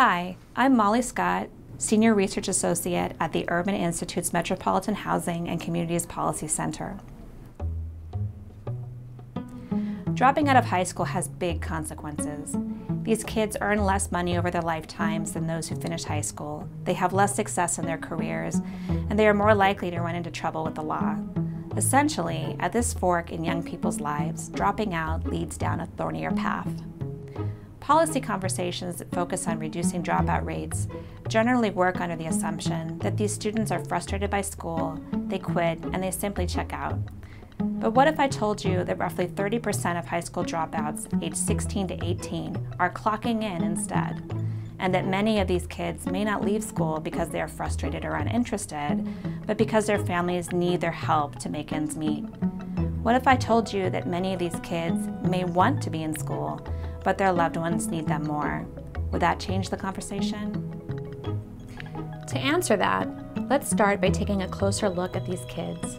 Hi, I'm Molly Scott, Senior Research Associate at the Urban Institute's Metropolitan Housing and Communities Policy Center. Dropping out of high school has big consequences. These kids earn less money over their lifetimes than those who finish high school. They have less success in their careers, and they are more likely to run into trouble with the law. Essentially, at this fork in young people's lives, dropping out leads down a thornier path. Policy conversations that focus on reducing dropout rates generally work under the assumption that these students are frustrated by school, they quit, and they simply check out. But what if I told you that roughly 30% of high school dropouts aged 16 to 18 are clocking in instead, and that many of these kids may not leave school because they are frustrated or uninterested, but because their families need their help to make ends meet? What if I told you that many of these kids may want to be in school, but their loved ones need them more? Would that change the conversation? To answer that, let's start by taking a closer look at these kids.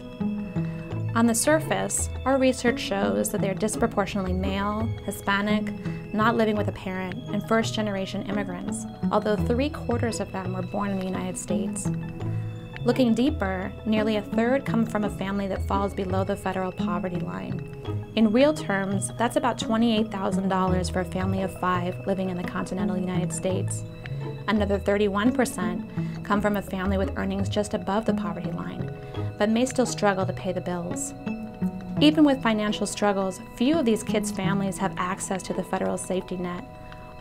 On the surface, our research shows that they're disproportionately male, Hispanic, not living with a parent, and first-generation immigrants, although 3/4 of them were born in the United States. Looking deeper, nearly a third come from a family that falls below the federal poverty line. In real terms, that's about $28,000 for a family of 5 living in the continental United States. Another 31% come from a family with earnings just above the poverty line, but may still struggle to pay the bills. Even with financial struggles, few of these kids' families have access to the federal safety net.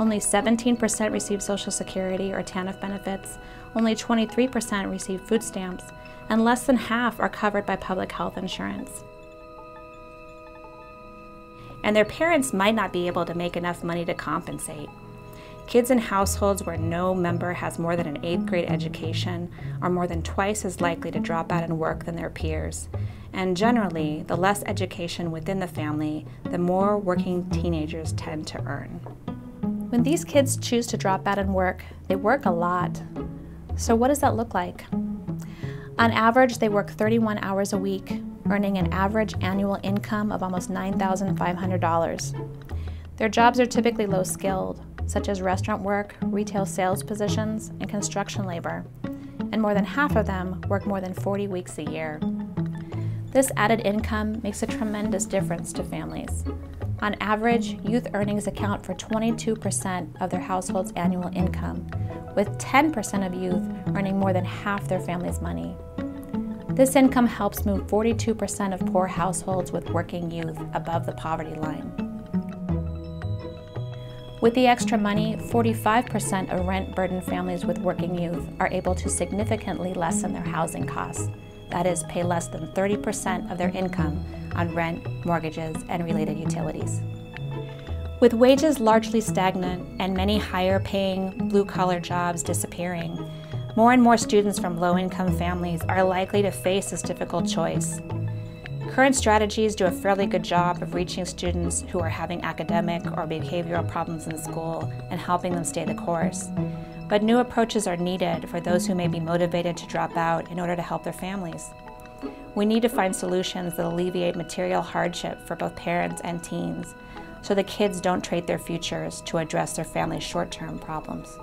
Only 17% receive Social Security or TANF benefits, only 23% receive food stamps, and less than half are covered by public health insurance. And their parents might not be able to make enough money to compensate. Kids in households where no member has more than an 8th grade education are more than twice as likely to drop out and work than their peers. And generally, the less education within the family, the more working teenagers tend to earn. When these kids choose to drop out and work, they work a lot. So what does that look like? On average, they work 31 hours a week, earning an average annual income of almost $9,500. Their jobs are typically low-skilled, such as restaurant work, retail sales positions, and construction labor, and more than half of them work more than 40 weeks a year. This added income makes a tremendous difference to families. On average, youth earnings account for 22% of their household's annual income, with 10% of youth earning more than half their family's money. This income helps move 42% of poor households with working youth above the poverty line. With the extra money, 45% of rent-burdened families with working youth are able to significantly lessen their housing costs. That is, pay less than 30% of their income on rent, mortgages, and related utilities. With wages largely stagnant and many higher-paying blue-collar jobs disappearing, more and more students from low-income families are likely to face this difficult choice. Current strategies do a fairly good job of reaching students who are having academic or behavioral problems in school and helping them stay the course. But new approaches are needed for those who may be motivated to drop out in order to help their families. We need to find solutions that alleviate material hardship for both parents and teens, so the kids don't trade their futures to address their family's short-term problems.